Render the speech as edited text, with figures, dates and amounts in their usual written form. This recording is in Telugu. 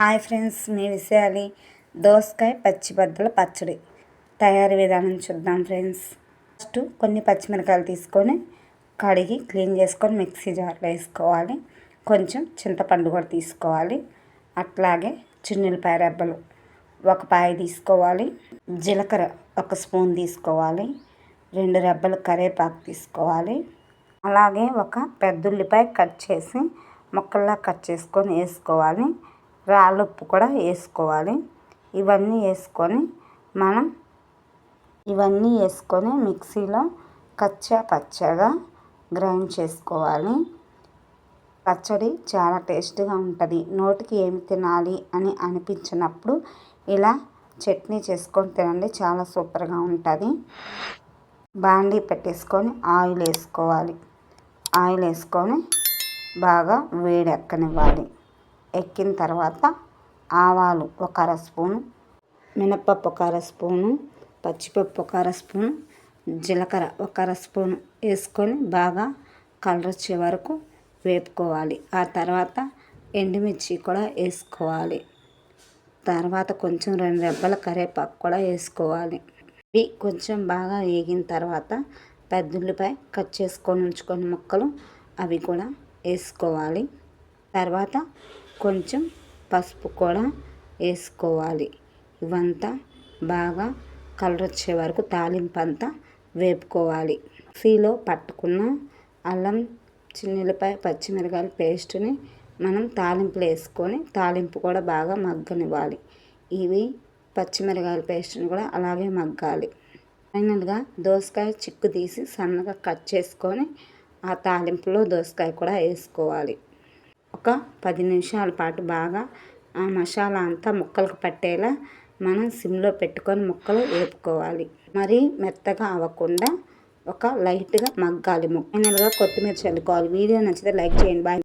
హాయ్ ఫ్రెండ్స్, మీ విషయాలి దోసకాయ పచ్చిబద్దల పచ్చడి తయారీ విధానం చూద్దాం ఫ్రెండ్స్. ఫస్ట్ కొన్ని పచ్చిమిరకాయలు తీసుకొని కడిగి క్లీన్ చేసుకొని మిక్సీ జార్లో వేసుకోవాలి. కొంచెం చింతపండు కూడా తీసుకోవాలి. అట్లాగే చిన్నులపాయ రెబ్బలు ఒక పాయ తీసుకోవాలి. జీలకర్ర ఒక స్పూన్ తీసుకోవాలి. 2 రెబ్బలు కరివేపాకు తీసుకోవాలి. అలాగే ఒక పెద్ద ఉల్లిపాయ కట్ చేసి ముక్కల్లా కట్ చేసుకొని వేసుకోవాలి. రాళ్ళుప్పు కూడా వేసుకోవాలి. ఇవన్నీ వేసుకొని మిక్సీలో పచ్చగా గ్రైండ్ చేసుకోవాలి. పచ్చడి చాలా టేస్ట్గా ఉంటుంది. నోటికి ఏమి తినాలి అని అనిపించినప్పుడు ఇలా చట్నీ చేసుకొని తినండి, చాలా సూపర్గా ఉంటుంది. బాండీ పెట్టేసుకొని ఆయిల్ వేసుకోవాలి. ఆయిల్ వేసుకొని బాగా వేడి ఎక్కనివ్వాలి. ఎక్కిన తర్వాత ఆవాలు ఒక అర స్పూను, మినపప్పు ఒక అర స్పూను, పచ్చిపప్పు ఒక అర స్పూను, జీలకర్ర ఒక అర స్పూను వేసుకొని బాగా కలర్ వచ్చే వరకు వేపుకోవాలి. ఆ తర్వాత ఎండుమిర్చి కూడా వేసుకోవాలి. తర్వాత కొంచెం 2 రెబ్బల కరివేపాకు కూడా వేసుకోవాలి. ఇవి కొంచెం బాగా వేగిన తర్వాత పెద్ద ఉల్లిపాయ కట్ చేసుకొని ఉంచుకొని ముక్కలు అవి కూడా వేసుకోవాలి. తర్వాత కొంచెం పసుపు కూడా వేసుకోవాలి. ఇవంతా బాగా కలర్ వచ్చే వరకు తాలింపు అంతా వేపుకోవాలి. మిక్సీలో పట్టుకున్న అల్లం, చిన్నులపాయ, పచ్చిమిరకాయల పేస్ట్ని మనం తాలింపులో వేసుకొని తాలింపు కూడా బాగా మగ్గనివ్వాలి. ఇవి పచ్చిమిరకాయల పేస్ట్ని కూడా అలాగే మగ్గాలి. ఫైనల్గా దోసకాయ చిక్కు తీసి సన్నగా కట్ చేసుకొని ఆ తాలింపులో దోసకాయ కూడా వేసుకోవాలి. ఒక 10 నిమిషాల పాటు బాగా ఆ మసాలా అంతా ముక్కలకు పట్టేలా మనం సిమ్లో పెట్టుకొని ముక్కలు వేపుకోవాలి. మరీ మెత్తగా అవ్వకుండా ఒక లైట్గా మగ్గాలి. ఫైనల్గా కొత్తిమీర చల్లుకోవాలి. వీడియో నచ్చితే లైక్ చేయండి. బాయ్.